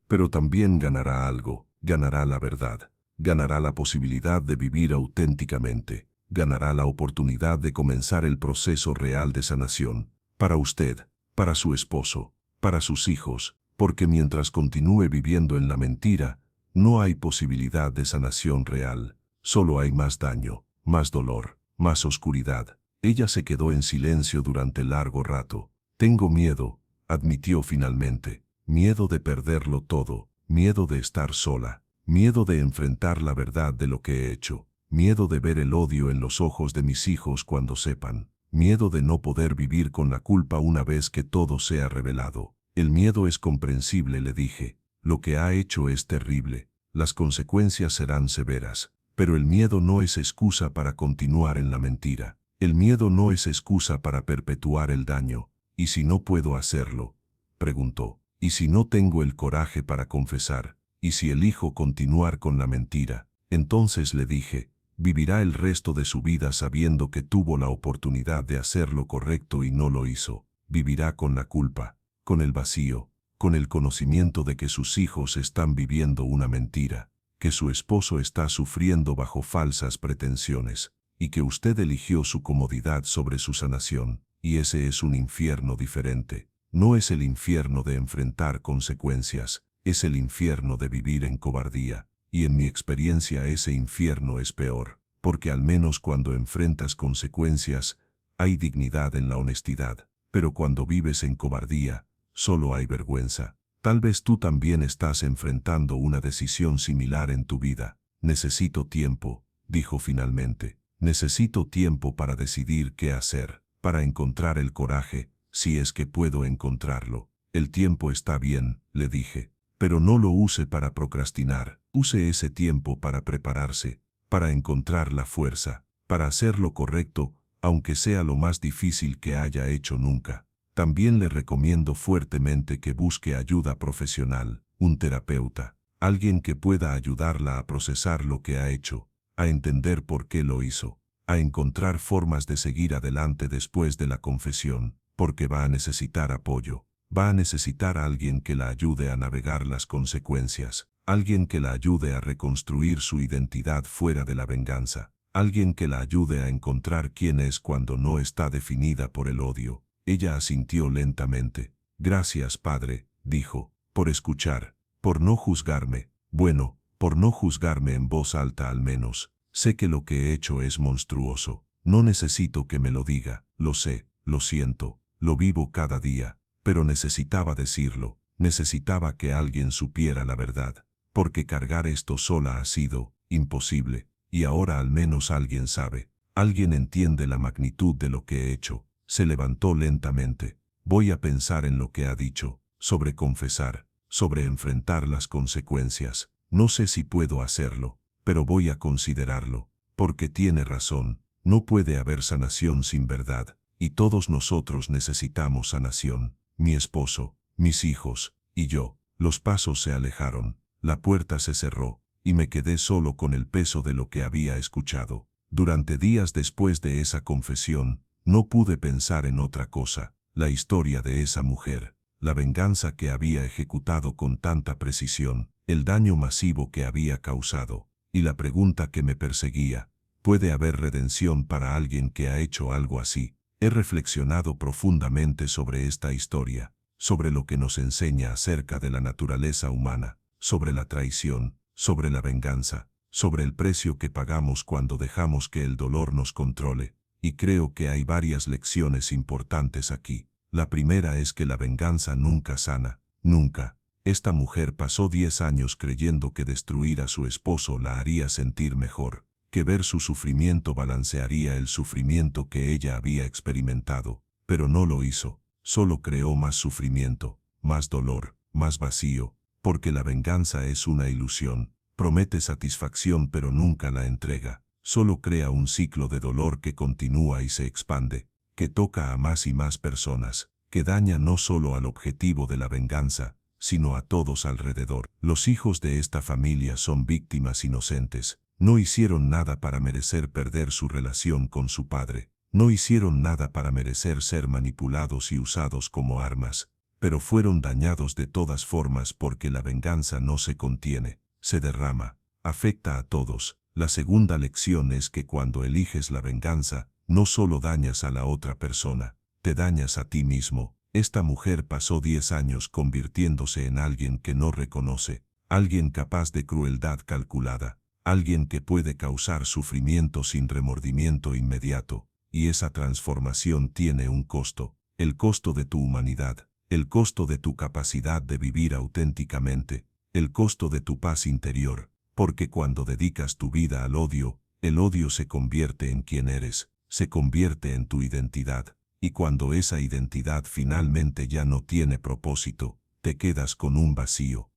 Pero también ganará algo, ganará la verdad, ganará la posibilidad de vivir auténticamente, ganará la oportunidad de comenzar el proceso real de sanación, para usted, para su esposo, para sus hijos, porque mientras continúe viviendo en la mentira, no hay posibilidad de sanación real, solo hay más daño, más dolor, más oscuridad. Ella se quedó en silencio durante largo rato. Tengo miedo, admitió finalmente, miedo de perderlo todo, miedo de estar sola, miedo de enfrentar la verdad de lo que he hecho, miedo de ver el odio en los ojos de mis hijos cuando sepan, miedo de no poder vivir con la culpa una vez que todo sea revelado. El miedo es comprensible, le dije. Lo que ha hecho es terrible, las consecuencias serán severas, pero el miedo no es excusa para continuar en la mentira. El miedo no es excusa para perpetuar el daño. ¿Y si no puedo hacerlo?, preguntó. ¿Y si no tengo el coraje para confesar? ¿Y si elijo continuar con la mentira? Entonces le dije, vivirá el resto de su vida sabiendo que tuvo la oportunidad de hacer lo correcto y no lo hizo. Vivirá con la culpa, con el vacío, con el conocimiento de que sus hijos están viviendo una mentira, que su esposo está sufriendo bajo falsas pretensiones, y que usted eligió su comodidad sobre su sanación, y ese es un infierno diferente. No es el infierno de enfrentar consecuencias, es el infierno de vivir en cobardía, y en mi experiencia ese infierno es peor, porque al menos cuando enfrentas consecuencias, hay dignidad en la honestidad, pero cuando vives en cobardía, solo hay vergüenza. Tal vez tú también estás enfrentando una decisión similar en tu vida. Necesito tiempo, dijo finalmente. Necesito tiempo para decidir qué hacer, para encontrar el coraje, si es que puedo encontrarlo. El tiempo está bien, le dije, pero no lo use para procrastinar. Use ese tiempo para prepararse, para encontrar la fuerza, para hacer lo correcto, aunque sea lo más difícil que haya hecho nunca. También le recomiendo fuertemente que busque ayuda profesional, un terapeuta, alguien que pueda ayudarla a procesar lo que ha hecho, a entender por qué lo hizo, a encontrar formas de seguir adelante después de la confesión, porque va a necesitar apoyo, va a necesitar a alguien que la ayude a navegar las consecuencias. alguien que la ayude a reconstruir su identidad fuera de la venganza, alguien que la ayude a encontrar quién es cuando no está definida por el odio. Ella asintió lentamente. Gracias, padre, dijo, por escuchar, por no juzgarme. Bueno, por no juzgarme en voz alta al menos. Sé que lo que he hecho es monstruoso. No necesito que me lo diga, lo sé, lo siento, lo vivo cada día, pero necesitaba decirlo, necesitaba que alguien supiera la verdad, porque cargar esto sola ha sido imposible, y ahora al menos alguien sabe, alguien entiende la magnitud de lo que he hecho. Se levantó lentamente. Voy a pensar en lo que ha dicho, sobre confesar, sobre enfrentar las consecuencias. No sé si puedo hacerlo, pero voy a considerarlo, porque tiene razón. No puede haber sanación sin verdad, y todos nosotros necesitamos sanación. Mi esposo, mis hijos, y yo. Los pasos se alejaron, la puerta se cerró, y me quedé solo con el peso de lo que había escuchado. Durante días después de esa confesión, no pude pensar en otra cosa. La historia de esa mujer, la venganza que había ejecutado con tanta precisión, el daño masivo que había causado, y la pregunta que me perseguía. ¿Puede haber redención para alguien que ha hecho algo así? He reflexionado profundamente sobre esta historia, sobre lo que nos enseña acerca de la naturaleza humana, sobre la traición, sobre la venganza, sobre el precio que pagamos cuando dejamos que el dolor nos controle, y creo que hay varias lecciones importantes aquí. La primera es que la venganza nunca sana, nunca. Esta mujer pasó 10 años creyendo que destruir a su esposo la haría sentir mejor, que ver su sufrimiento balancearía el sufrimiento que ella había experimentado, pero no lo hizo, solo creó más sufrimiento, más dolor, más vacío, porque la venganza es una ilusión, promete satisfacción pero nunca la entrega, solo crea un ciclo de dolor que continúa y se expande, que toca a más y más personas, que daña no solo al objetivo de la venganza, sino a todos alrededor. Los hijos de esta familia son víctimas inocentes. No hicieron nada para merecer perder su relación con su padre. No hicieron nada para merecer ser manipulados y usados como armas. Pero fueron dañados de todas formas porque la venganza no se contiene, se derrama, afecta a todos. La segunda lección es que cuando eliges la venganza, no solo dañas a la otra persona, te dañas a ti mismo. Esta mujer pasó 10 años convirtiéndose en alguien que no reconoce, alguien capaz de crueldad calculada, alguien que puede causar sufrimiento sin remordimiento inmediato, y esa transformación tiene un costo, el costo de tu humanidad, el costo de tu capacidad de vivir auténticamente, el costo de tu paz interior, porque cuando dedicas tu vida al odio, el odio se convierte en quien eres, se convierte en tu identidad, y cuando esa identidad finalmente ya no tiene propósito, te quedas con un vacío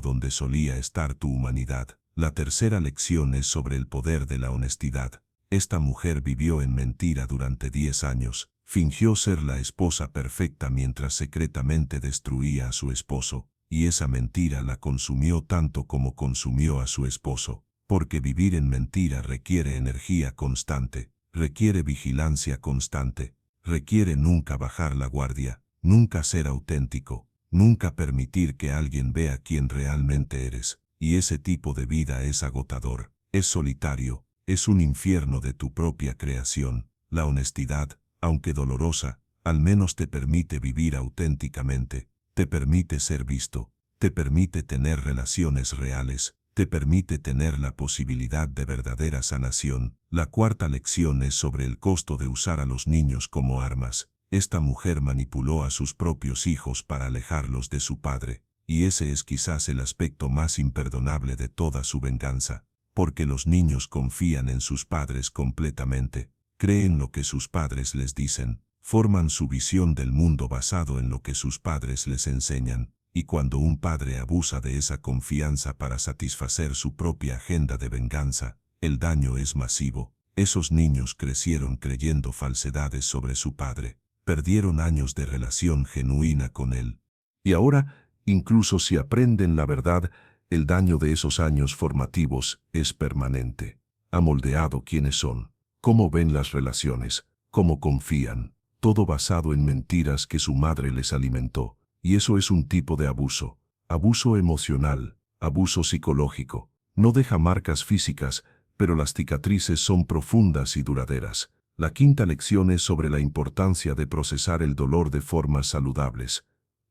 donde solía estar tu humanidad. La tercera lección es sobre el poder de la honestidad. Esta mujer vivió en mentira durante 10 años, fingió ser la esposa perfecta mientras secretamente destruía a su esposo, y esa mentira la consumió tanto como consumió a su esposo, porque vivir en mentira requiere energía constante, requiere vigilancia constante, requiere nunca bajar la guardia, nunca ser auténtico, nunca permitir que alguien vea quién realmente eres. Y ese tipo de vida es agotador, es solitario, es un infierno de tu propia creación. La honestidad, aunque dolorosa, al menos te permite vivir auténticamente, te permite ser visto, te permite tener relaciones reales, te permite tener la posibilidad de verdadera sanación. La cuarta lección es sobre el costo de usar a los niños como armas. Esta mujer manipuló a sus propios hijos para alejarlos de su padre. Y ese es quizás el aspecto más imperdonable de toda su venganza, porque los niños confían en sus padres completamente, creen lo que sus padres les dicen, forman su visión del mundo basado en lo que sus padres les enseñan, y cuando un padre abusa de esa confianza para satisfacer su propia agenda de venganza, el daño es masivo. Esos niños crecieron creyendo falsedades sobre su padre, perdieron años de relación genuina con él. Y ahora, incluso si aprenden la verdad, el daño de esos años formativos es permanente. Ha moldeado quiénes son, cómo ven las relaciones, cómo confían, todo basado en mentiras que su madre les alimentó. Y eso es un tipo de abuso emocional, abuso psicológico. No deja marcas físicas, pero las cicatrices son profundas y duraderas. La quinta lección es sobre la importancia de procesar el dolor de formas saludables.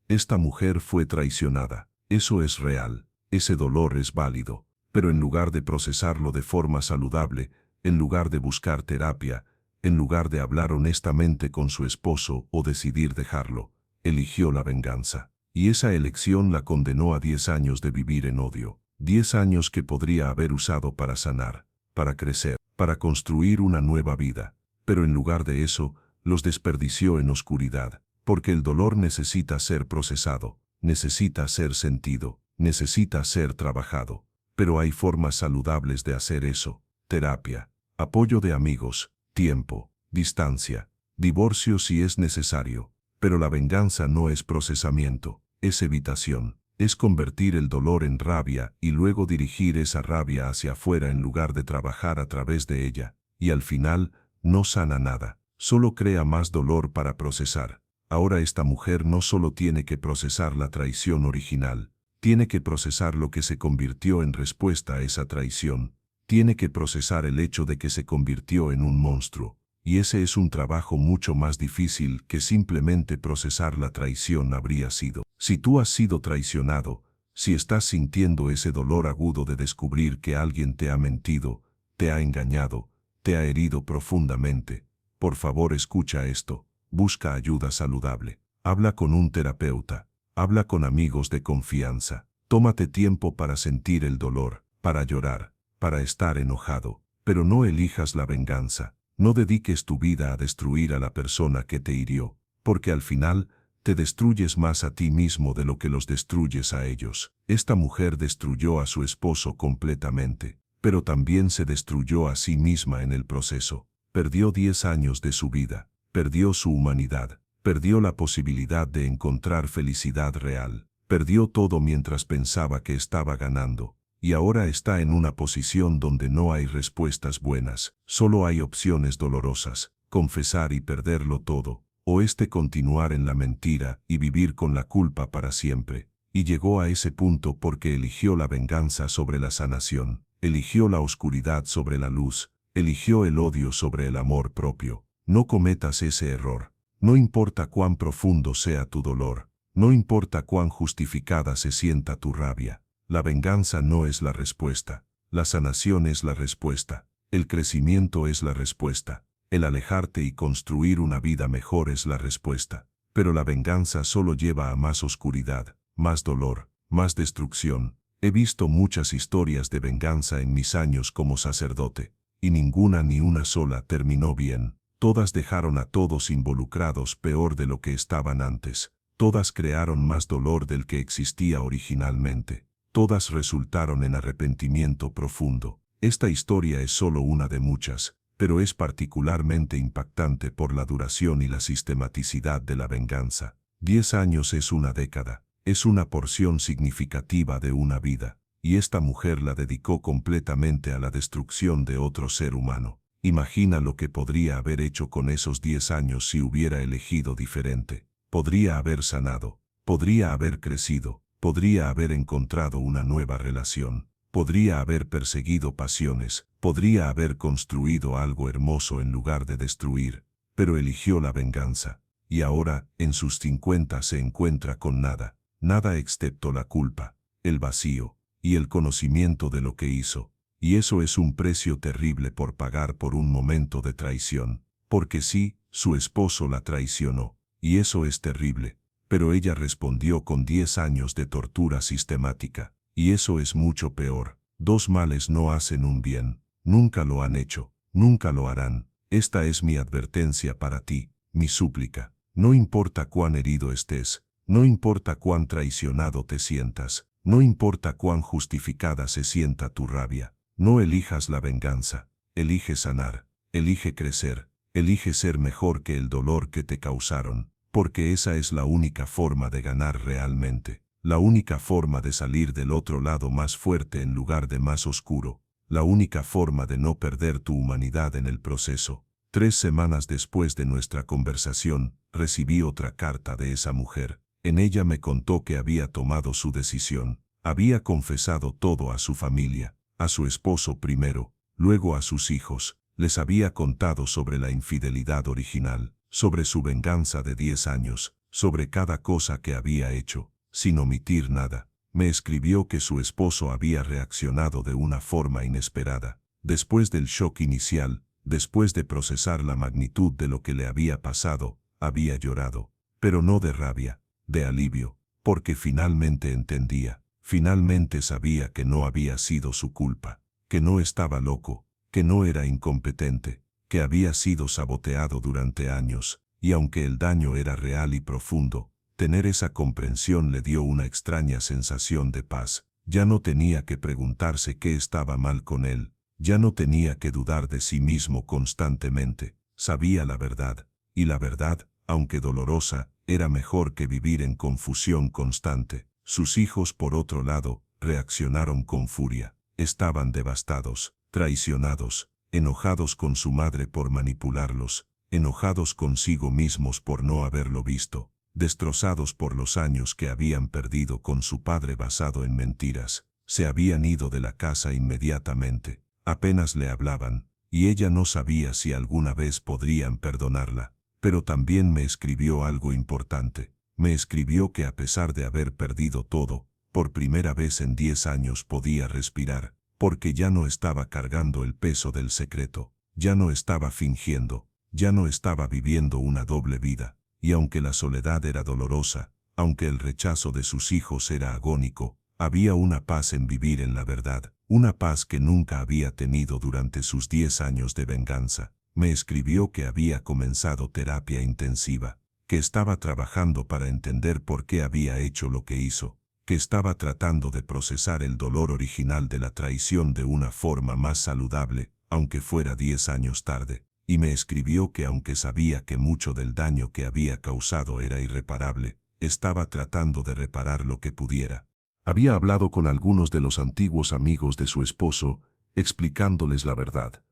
Esta mujer fue traicionada. Eso es real. Ese dolor es válido. Pero en lugar de procesarlo de forma saludable, en lugar de buscar terapia, en lugar de hablar honestamente con su esposo o decidir dejarlo, eligió la venganza. Y esa elección la condenó a 10 años de vivir en odio. 10 años que podría haber usado para sanar, para crecer, para construir una nueva vida. Pero en lugar de eso, los desperdició en oscuridad, porque el dolor necesita ser procesado, necesita ser sentido, necesita ser trabajado. Pero hay formas saludables de hacer eso: terapia, apoyo de amigos, tiempo, distancia, divorcio si es necesario. Pero la venganza no es procesamiento, es evitación. Es convertir el dolor en rabia y luego dirigir esa rabia hacia afuera en lugar de trabajar a través de ella. Y al final, no sana nada, solo crea más dolor para procesar. Ahora esta mujer no solo tiene que procesar la traición original, tiene que procesar lo que se convirtió en respuesta a esa traición. Tiene que procesar el hecho de que se convirtió en un monstruo. Y ese es un trabajo mucho más difícil que simplemente procesar la traición habría sido. Si tú has sido traicionado, si estás sintiendo ese dolor agudo de descubrir que alguien te ha mentido, te ha engañado, te ha herido profundamente, por favor escucha esto: busca ayuda saludable. Habla con un terapeuta, habla con amigos de confianza. Tómate tiempo para sentir el dolor, para llorar, para estar enojado, pero no elijas la venganza. No dediques tu vida a destruir a la persona que te hirió, porque al final te destruyes más a ti mismo de lo que los destruyes a ellos. Esta mujer destruyó a su esposo completamente, pero también se destruyó a sí misma en el proceso. Perdió 10 años de su vida, perdió su humanidad, perdió la posibilidad de encontrar felicidad real, perdió todo mientras pensaba que estaba ganando. Y ahora está en una posición donde no hay respuestas buenas, solo hay opciones dolorosas: confesar y perderlo todo, o continuar en la mentira y vivir con la culpa para siempre. Y llegó a ese punto porque eligió la venganza sobre la sanación, eligió la oscuridad sobre la luz, eligió el odio sobre el amor propio. No cometas ese error. No importa cuán profundo sea tu dolor, no importa cuán justificada se sienta tu rabia. La venganza no es la respuesta. La sanación es la respuesta. El crecimiento es la respuesta. El alejarte y construir una vida mejor es la respuesta. Pero la venganza solo lleva a más oscuridad, más dolor, más destrucción. He visto muchas historias de venganza en mis años como sacerdote, y ninguna ni una sola terminó bien. Todas dejaron a todos involucrados peor de lo que estaban antes. Todas crearon más dolor del que existía originalmente. Todas resultaron en arrepentimiento profundo. Esta historia es solo una de muchas, pero es particularmente impactante por la duración y la sistematicidad de la venganza. 10 años es una década, es una porción significativa de una vida, y esta mujer la dedicó completamente a la destrucción de otro ser humano. Imagina lo que podría haber hecho con esos 10 años si hubiera elegido diferente. Podría haber sanado, podría haber crecido, podría haber encontrado una nueva relación, podría haber perseguido pasiones, podría haber construido algo hermoso en lugar de destruir, pero eligió la venganza, y ahora, en sus 50 se encuentra con nada, nada excepto la culpa, el vacío, y el conocimiento de lo que hizo. Y eso es un precio terrible por pagar por un momento de traición, porque sí, su esposo la traicionó, y eso es terrible. Pero ella respondió con 10 años de tortura sistemática, y eso es mucho peor. 2 males no hacen un bien, nunca lo han hecho, nunca lo harán. Esta es mi advertencia para ti, mi súplica. No importa cuán herido estés, no importa cuán traicionado te sientas, no importa cuán justificada se sienta tu rabia, no elijas la venganza, elige sanar, elige crecer, elige ser mejor que el dolor que te causaron. Porque esa es la única forma de ganar realmente, la única forma de salir del otro lado más fuerte en lugar de más oscuro, la única forma de no perder tu humanidad en el proceso. 3 semanas después de nuestra conversación, recibí otra carta de esa mujer. En ella me contó que había tomado su decisión. Había confesado todo a su familia, a su esposo primero, luego a sus hijos. Les había contado sobre la infidelidad original, sobre su venganza de 10 años, sobre cada cosa que había hecho, sin omitir nada. Me escribió que su esposo había reaccionado de una forma inesperada. Después del shock inicial, después de procesar la magnitud de lo que le había pasado, había llorado, pero no de rabia, de alivio, porque finalmente entendía, finalmente sabía que no había sido su culpa, que no estaba loco, que no era incompetente, que había sido saboteado durante años, y aunque el daño era real y profundo, tener esa comprensión le dio una extraña sensación de paz. Ya no tenía que preguntarse qué estaba mal con él, ya no tenía que dudar de sí mismo constantemente, sabía la verdad, y la verdad, aunque dolorosa, era mejor que vivir en confusión constante. Sus hijos, por otro lado, reaccionaron con furia, estaban devastados, traicionados, enojados con su madre por manipularlos, enojados consigo mismos por no haberlo visto, destrozados por los años que habían perdido con su padre basado en mentiras. Se habían ido de la casa inmediatamente, apenas le hablaban, y ella no sabía si alguna vez podrían perdonarla. Pero también me escribió algo importante. Me escribió que a pesar de haber perdido todo, por primera vez en 10 años podía respirar, porque ya no estaba cargando el peso del secreto, ya no estaba fingiendo, ya no estaba viviendo una doble vida. Y aunque la soledad era dolorosa, aunque el rechazo de sus hijos era agónico, había una paz en vivir en la verdad, una paz que nunca había tenido durante sus 10 años de venganza. Me escribió que había comenzado terapia intensiva, que estaba trabajando para entender por qué había hecho lo que hizo, que estaba tratando de procesar el dolor original de la traición de una forma más saludable, aunque fuera 10 años tarde. Y me escribió que aunque sabía que mucho del daño que había causado era irreparable, estaba tratando de reparar lo que pudiera. Había hablado con algunos de los antiguos amigos de su esposo, explicándoles la verdad.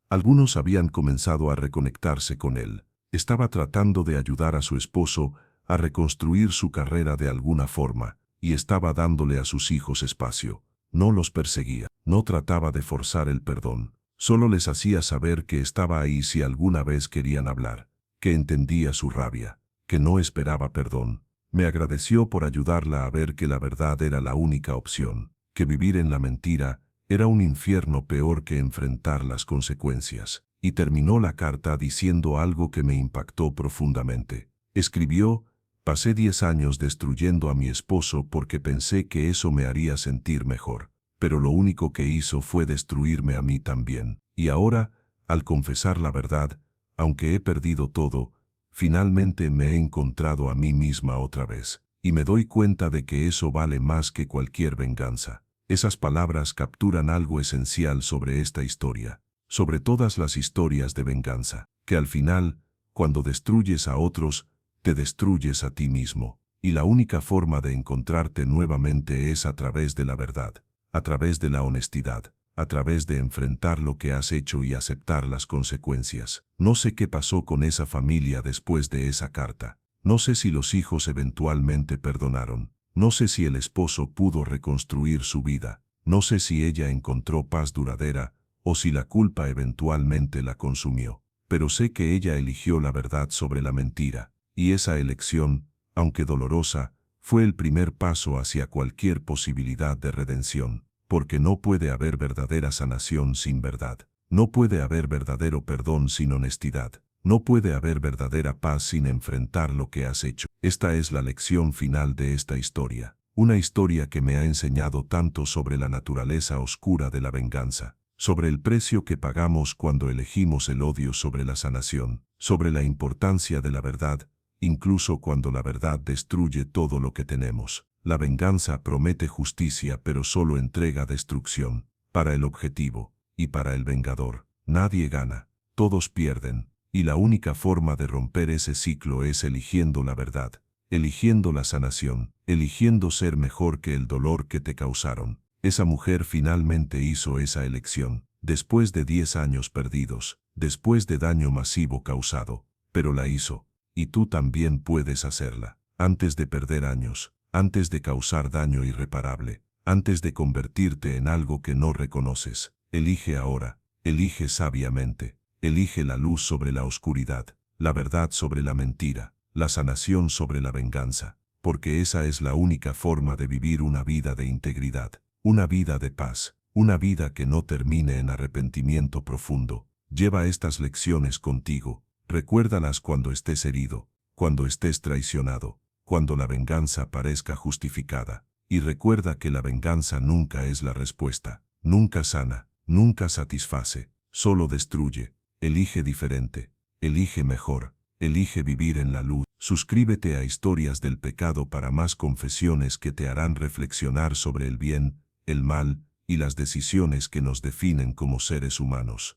Algunos habían comenzado a reconectarse con él. Estaba tratando de ayudar a su esposo a reconstruir su carrera de alguna forma, y estaba dándole a sus hijos espacio. No los perseguía, no trataba de forzar el perdón. Solo les hacía saber que estaba ahí si alguna vez querían hablar, que entendía su rabia, que no esperaba perdón. Me agradeció por ayudarla a ver que la verdad era la única opción, que vivir en la mentira era un infierno peor que enfrentar las consecuencias. Y terminó la carta diciendo algo que me impactó profundamente. Escribió: pasé 10 años destruyendo a mi esposo porque pensé que eso me haría sentir mejor. Pero lo único que hizo fue destruirme a mí también. Y ahora, al confesar la verdad, aunque he perdido todo, finalmente me he encontrado a mí misma otra vez. Y me doy cuenta de que eso vale más que cualquier venganza. Esas palabras capturan algo esencial sobre esta historia, sobre todas las historias de venganza, que al final, cuando destruyes a otros, te destruyes a ti mismo. Y la única forma de encontrarte nuevamente es a través de la verdad, a través de la honestidad, a través de enfrentar lo que has hecho y aceptar las consecuencias. No sé qué pasó con esa familia después de esa carta. No sé si los hijos eventualmente perdonaron. No sé si el esposo pudo reconstruir su vida. No sé si ella encontró paz duradera o si la culpa eventualmente la consumió. Pero sé que ella eligió la verdad sobre la mentira, y esa elección, aunque dolorosa, fue el primer paso hacia cualquier posibilidad de redención, porque no puede haber verdadera sanación sin verdad. No puede haber verdadero perdón sin honestidad. No puede haber verdadera paz sin enfrentar lo que has hecho. Esta es la lección final de esta historia. Una historia que me ha enseñado tanto sobre la naturaleza oscura de la venganza, sobre el precio que pagamos cuando elegimos el odio sobre la sanación, sobre la importancia de la verdad, incluso cuando la verdad destruye todo lo que tenemos. La venganza promete justicia pero solo entrega destrucción. Para el objetivo y para el vengador, nadie gana, todos pierden. Y la única forma de romper ese ciclo es eligiendo la verdad, eligiendo la sanación, eligiendo ser mejor que el dolor que te causaron. Esa mujer finalmente hizo esa elección, después de 10 años perdidos, después de daño masivo causado, pero la hizo. Y tú también puedes hacerla, antes de perder años, antes de causar daño irreparable, Antes de convertirte en algo que no reconoces, elige ahora, elige sabiamente, elige la luz sobre la oscuridad, la verdad sobre la mentira, la sanación sobre la venganza, porque esa es la única forma de vivir una vida de integridad, una vida de paz, una vida que no termine en arrepentimiento profundo. Lleva estas lecciones contigo, recuérdalas cuando estés herido, cuando estés traicionado, cuando la venganza parezca justificada. Y recuerda que la venganza nunca es la respuesta, nunca sana, nunca satisface, solo destruye. Elige diferente, elige mejor, elige vivir en la luz. Suscríbete a Historias del Pecado para más confesiones que te harán reflexionar sobre el bien, el mal y las decisiones que nos definen como seres humanos.